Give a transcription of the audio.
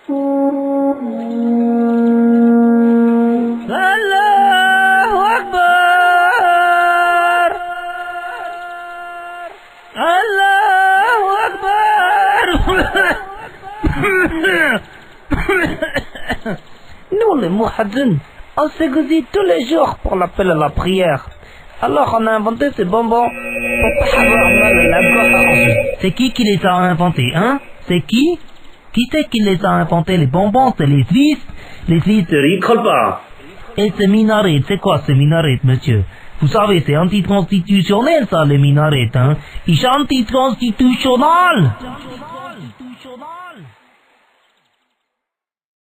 Allahu Akbar. Allahu Akbar. Nous les Mouhadjins, on s'égosille tous les jours pour l'appel à la prière. Alors on a inventé ces bonbons pour pas avoir mal à la gorge. C'est qui les a inventés, hein? C'est qui? Qui c'est qui les a inventés, les bonbons? C'est les Suisses. Les Suisses ne rigolent pas. Et ces minarettes, c'est quoi ces minarettes, monsieur? Vous savez, c'est anticonstitutionnel ça, les minarettes, hein? Ils sont anticonstitutionnels.